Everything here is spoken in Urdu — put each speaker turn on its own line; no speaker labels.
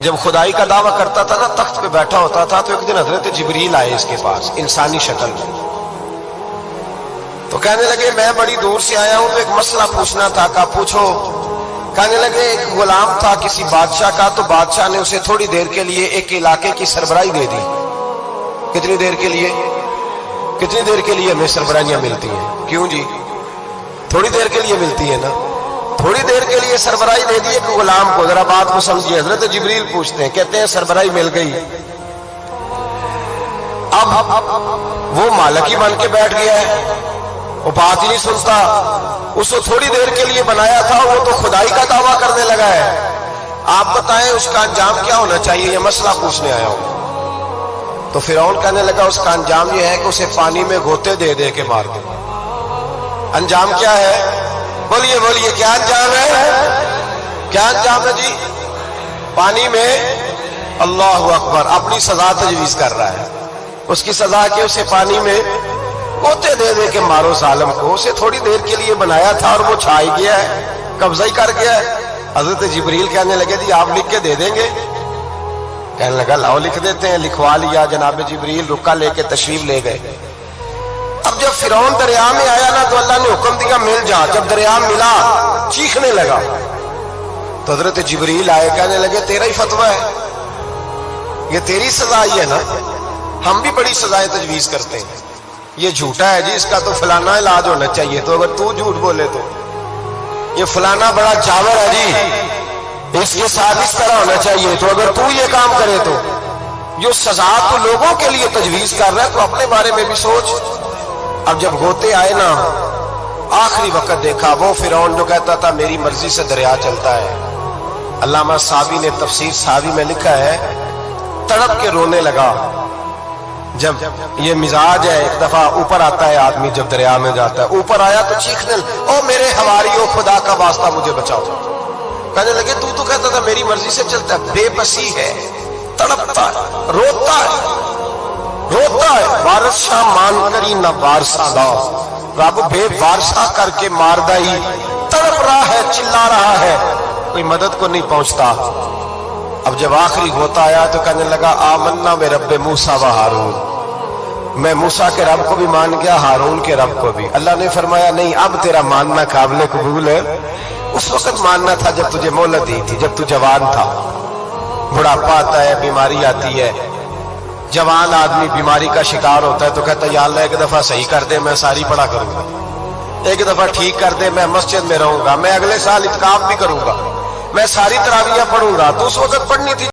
جب خدائی کا دعویٰ کرتا تھا نا، تخت پہ بیٹھا ہوتا تھا، تو ایک دن حضرت جبریل آئے اس کے پاس انسانی شکل میں، تو کہنے لگے میں بڑی دور سے آیا ہوں، تو ایک مسئلہ پوچھنا تھا۔ کہا پوچھو۔ کہنے لگے ایک غلام تھا کسی بادشاہ کا، تو بادشاہ نے اسے تھوڑی دیر کے لیے ایک علاقے کی سربراہی دے دی۔ کتنی دیر کے لیے؟ کتنی دیر کے لیے ہمیں سربراہیاں ملتی ہیں؟ کیوں جی؟ تھوڑی دیر کے لیے ملتی ہے نا، تھوڑی دیر کے لیے سربراہی دے دی ایک غلام کو۔ ذرا بات کو سمجھیے، حضرت جبریل پوچھتے ہیں، کہتے ہیں سربراہی مل گئی، اب وہ مالک ہی بن کے بیٹھ گیا ہے، وہ بات ہی نہیں سنتا، اس کو تھوڑی دیر کے لیے بنایا تھا، وہ تو خدائی کا دعویٰ کرنے لگا ہے۔ آپ بتائیں اس کا انجام کیا ہونا چاہیے؟ یہ مسئلہ پوچھنے آیا ہوں۔ تو فرعون کہنے لگا اس کا انجام یہ ہے کہ اسے پانی میں غوطے دے دے کے مار دے۔ انجام کیا ہے؟ بولیے بولیے، کیا انجام ہے؟ کیا انجام ہے جی؟ پانی میں، اللہ اکبر، اپنی سزا تجویز کر رہا ہے۔ اس کی سزا کہ اسے پانی میں غوطے دے دے کے مارو ظالم کو، اسے تھوڑی دیر کے لیے بنایا تھا اور وہ چھا ہی گیا ہے، قبضہ ہی کر گیا ہے۔ حضرت جبریل کہنے لگے جی آپ لکھ کے دے دیں گے؟ کہنے لگا لاؤ لکھ دیتے ہیں۔ لکھوا لیا، جناب جبریل رکا لے کے تشریف لے گئے۔ اب جب فرعون دریا میں آیا نا، تو اللہ نے حکم دیا مل جا۔ جب دریا ملا چیخنے لگا، تو حضرت جبریل آئے، کہنے لگے تیرا ہی فتویٰ ہے، یہ تیری سزا ہی ہے نا، ہم بھی بڑی سزائیں تجویز کرتے ہیں، یہ جھوٹا ہے جی، اس کا تو فلانا علاج ہونا چاہیے، تو اگر تو جھوٹ بولے تو یہ فلانا بڑا جاور ہے جی، اس کے ساتھ اس طرح ہونا چاہیے، تو اگر تو یہ کام کرے تو جو سزا تو لوگوں کے لیے تجویز کر رہا ہے، تو اپنے بارے میں بھی سوچ۔ اب جب غوطے آئے نا، آخری وقت دیکھا وہ فرعون جو کہتا تھا میری مرضی سے دریا چلتا ہے، علامہ صاوی نے تفسیر صاوی میں لکھا ہے، تڑپ کے رونے لگا۔ جب یہ مزاج ہے، ایک دفعہ اوپر آتا ہے آدمی جب دریا میں جاتا ہے، اوپر آیا تو چیخنے، او میرے حواریوں خدا کا واسطہ مجھے بچاؤ۔ کہنے لگے تو کہتا تھا میری مرضی سے چلتا ہے۔ بے بسی ہے، تڑپتا ہے، روتا ہے، روتا ہے، وارث شاہ مان کری نہ وارثہ دا، رب بے وارثہ کر کے ماردائی، تڑپ رہا ہے، چلا رہا ہے، کوئی مدد کو نہیں پہنچتا۔ اب جب آخری ہوتا آیا تو کہنے لگا آمنا میں رب موسیٰ و ہارون، میں موسیٰ کے رب کو بھی مان گیا، ہارون کے رب کو بھی۔ اللہ نے فرمایا نہیں، اب تیرا ماننا قابل قبول ہے، اس وقت ماننا تھا جب تجھے مہلت دی تھی، جب تو جوان تھا۔ بڑھاپا آتا ہے، بیماری آتی ہے، جوان آدمی بیماری کا شکار ہوتا ہے تو کہتا ہے یا اللہ ایک دفعہ صحیح کر دے، میں ساری پڑھا کروں گا، ایک دفعہ ٹھیک کر دے، میں مسجد میں رہوں گا، میں اگلے سال اعتکاف بھی کروں گا، میں ساری تراویح پڑھوں گا۔ تو اس وقت پڑھنی تھی